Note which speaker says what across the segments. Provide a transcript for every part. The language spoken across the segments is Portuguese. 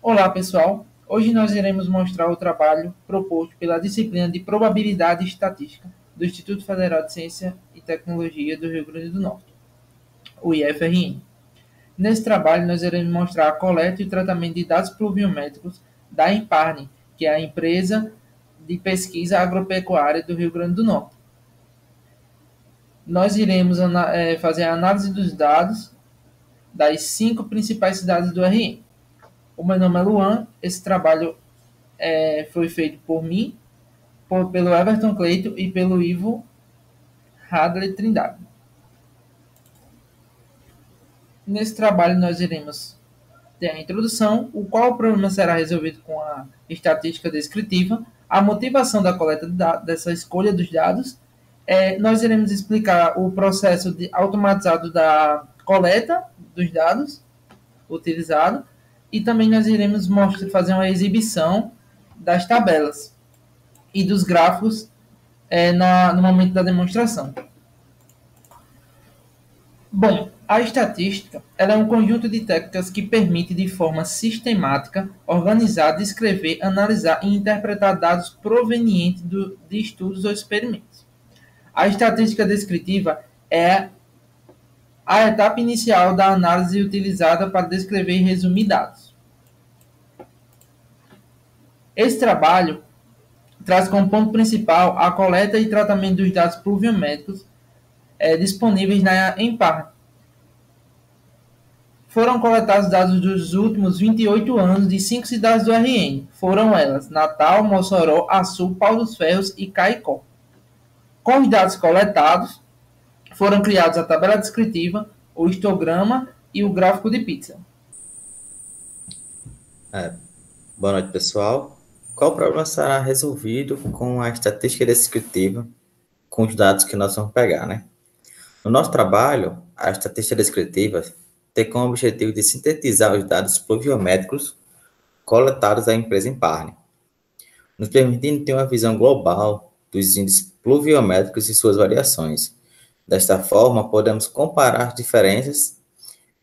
Speaker 1: Olá, pessoal. Hoje nós iremos mostrar o trabalho proposto pela disciplina de Probabilidade e Estatística do Instituto Federal de Ciência e Tecnologia do Rio Grande do Norte, o IFRN. Nesse trabalho, nós iremos mostrar a coleta e o tratamento de dados pluviométricos da Imparne, que é a empresa de pesquisa agropecuária do Rio Grande do Norte. Nós iremos fazer a análise dos dados das 5 principais cidades do RN. O meu nome é Luan, esse trabalho foi feito por mim, pelo Everton Cleito e pelo Ivo Hadley Trindade. Nesse trabalho nós iremos ter a introdução, o qual o problema será resolvido com a estatística descritiva, a motivação da coleta dessa escolha dos dados. Nós iremos explicar o processo automatizado da coleta dos dados utilizado e também nós iremos fazer uma exibição das tabelas e dos gráficos no momento da demonstração. Bom, a estatística ela é um conjunto de técnicas que permite, de forma sistemática, organizar, descrever, analisar e interpretar dados provenientes de estudos ou experimentos. A estatística descritiva é a etapa inicial da análise utilizada para descrever e resumir dados. Esse trabalho traz como ponto principal a coleta e tratamento dos dados pluviométricos disponíveis na Empar. Foram coletados dados dos últimos 28 anos de 5 cidades do RN. Foram elas Natal, Mossoró, Açu, Pau dos Ferros e Caicó. Com os dados coletados, foram criados a tabela descritiva, o histograma e o gráfico de pixel.
Speaker 2: Boa noite, pessoal. Qual problema será resolvido com a estatística descritiva com os dados que nós vamos pegar, né? No nosso trabalho, a estatística descritiva tem como objetivo de sintetizar os dados pluviométricos coletados da empresa Imparne, nos permitindo ter uma visão global dos índices pluviométricos e suas variações. Desta forma, podemos comparar as diferenças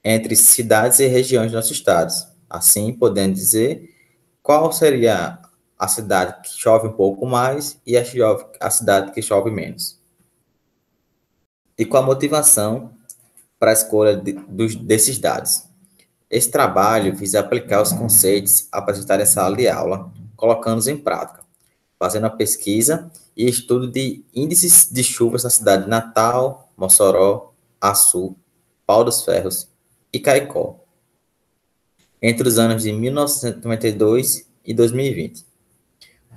Speaker 2: entre cidades e regiões dos nossos estados. Assim, podendo dizer qual seria a cidade que chove um pouco mais e a cidade que chove menos. E qual a motivação para a escolha desses dados. Esse trabalho visa aplicar os conceitos apresentados em sala de aula, colocando-os em prática, fazendo a pesquisa e estudo de índices de chuvas na cidade de Natal, Mossoró, Açu, Pau dos Ferros e Caicó, entre os anos de 1992 e 2020.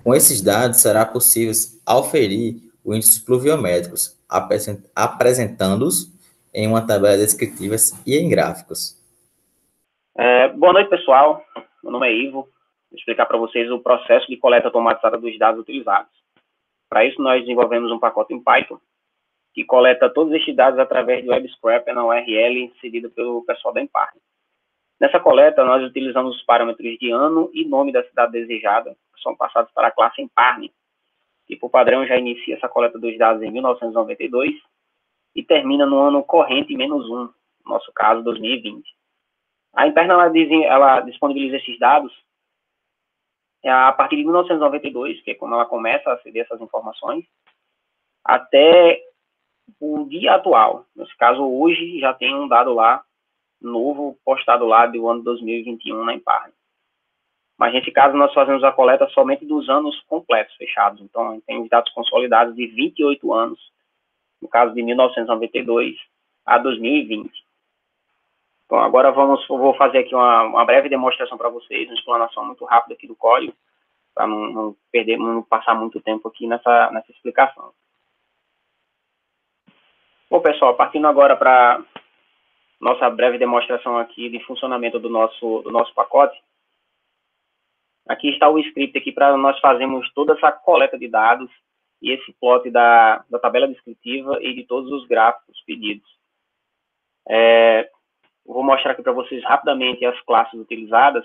Speaker 2: Com esses dados, será possível aferir os índices pluviométricos, apresentando-os em uma tabela descritiva e em gráficos.
Speaker 3: Boa noite, pessoal. Meu nome é Ivo. Vou explicar para vocês o processo de coleta automatizada dos dados utilizados. Para isso, nós desenvolvemos um pacote em Python que coleta todos estes dados através do web scraper na URL cedido pelo pessoal da Imparne. Nessa coleta, nós utilizamos os parâmetros de ano e nome da cidade desejada, que são passados para a classe Imparne, que por padrão já inicia essa coleta dos dados em 1992 e termina no ano corrente -1, no nosso caso, 2020. A Imparne ela disponibiliza esses dados a partir de 1992, que é quando ela começa a ceder essas informações, até o dia atual. Nesse caso, hoje já tem um dado lá novo postado lá do ano 2021 na Imparne. Mas nesse caso nós fazemos a coleta somente dos anos completos, fechados. Então tem os dados consolidados de 28 anos, no caso de 1992 a 2020. Então agora vou fazer aqui uma breve demonstração para vocês, uma explanação muito rápida aqui do código, para não passar muito tempo aqui nessa explicação. Bom, pessoal, partindo agora para nossa breve demonstração aqui de funcionamento do nosso pacote. Aqui está o script aqui para nós fazermos toda essa coleta de dados e esse plot da tabela descritiva e de todos os gráficos pedidos. Vou mostrar aqui para vocês rapidamente as classes utilizadas.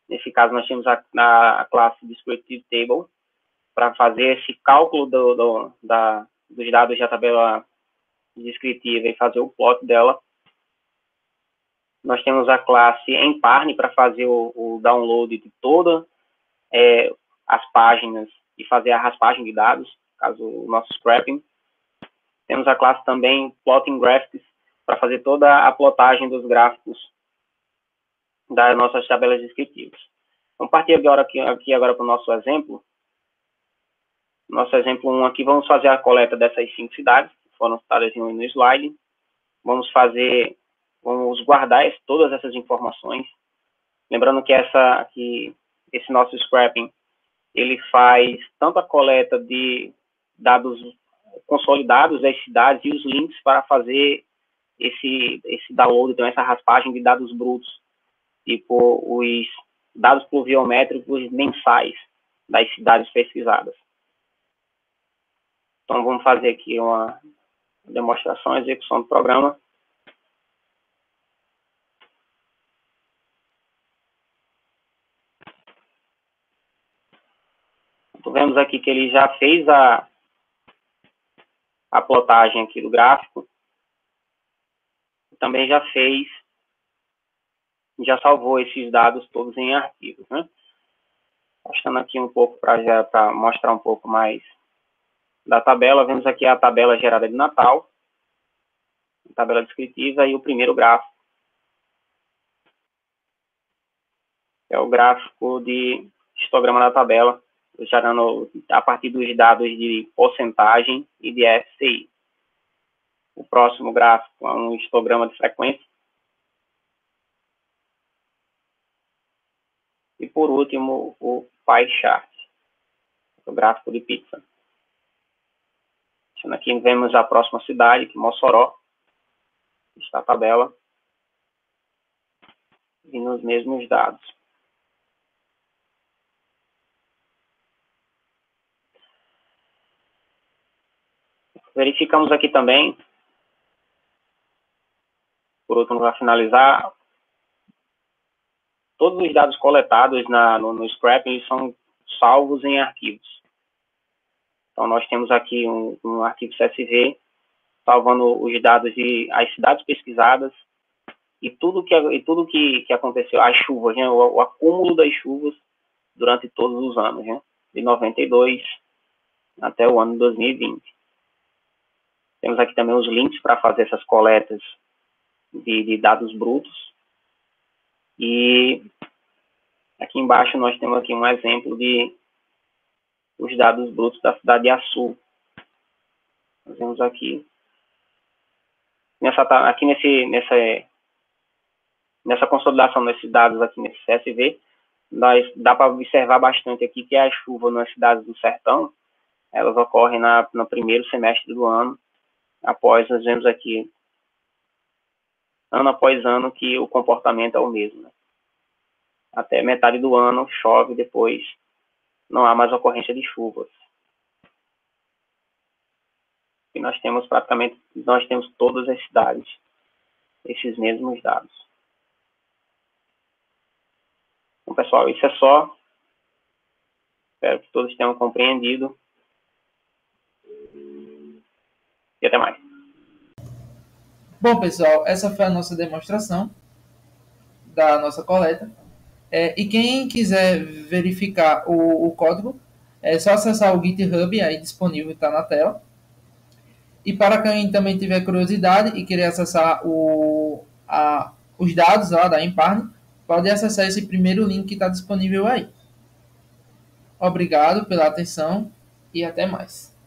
Speaker 3: Nesse caso, nós temos a classe Descriptive Table para fazer esse cálculo dos dados da tabela descritiva e fazer o plot dela. Nós temos a classe Emparne para fazer o download de todas as páginas e fazer a raspagem de dados, caso o nosso scrapping. Temos a classe também Plotting Graphics para fazer toda a plotagem dos gráficos das nossas tabelas descritivas. Vamos partir agora para o nosso exemplo. Nosso exemplo 1 aqui, vamos fazer a coleta dessas 5 cidades, que foram citadas no slide. Vamos guardar todas essas informações. Lembrando que esse nosso scrapping, ele faz tanto a coleta de dados consolidados das cidades e os links para fazer esse download, então essa raspagem de dados brutos, tipo os dados pluviométricos mensais das cidades pesquisadas. Então, vamos fazer aqui uma demonstração, execução do programa. Então, vemos aqui que ele já fez a plotagem aqui do gráfico. Também já salvou esses dados todos em arquivos, né? Postando aqui um pouco para mostrar um pouco mais da tabela. Vemos aqui a tabela gerada de Natal, a tabela descritiva e o primeiro gráfico. É o gráfico de histograma da tabela, gerando a partir dos dados de porcentagem e de FCI. O próximo gráfico é um histograma de frequência. E, por último, o pie chart, o gráfico de pizza. Aqui vemos a próxima cidade, que é Mossoró. Está a tabela. E nos mesmos dados. Verificamos aqui também, por último, para finalizar, todos os dados coletados no scrapping são salvos em arquivos. Então, nós temos aqui um arquivo CSV, salvando os dados de as cidades pesquisadas e tudo que aconteceu, as chuvas, né, o acúmulo das chuvas durante todos os anos, né, de 92 até o ano 2020. Temos aqui também os links para fazer essas coletas de dados brutos. E aqui embaixo nós temos aqui um exemplo de os dados brutos da cidade de Açu. Nós vemos aqui. Nessa consolidação desses dados aqui nesse CSV, dá para observar bastante aqui que a chuva nas cidades do sertão, elas ocorrem no primeiro semestre do ano. Nós vemos aqui, ano após ano, que o comportamento é o mesmo, né? Até metade do ano chove, depois não há mais ocorrência de chuvas. E nós temos todas as cidades, esses mesmos dados. Então, pessoal, isso é só. Espero que todos tenham compreendido. E até mais.
Speaker 1: Bom, pessoal, essa foi a nossa demonstração da nossa coleta. E quem quiser verificar o código, é só acessar o GitHub, aí disponível, está na tela. E para quem também tiver curiosidade e querer acessar os dados lá da Emparne, pode acessar esse primeiro link que está disponível aí. Obrigado pela atenção e até mais.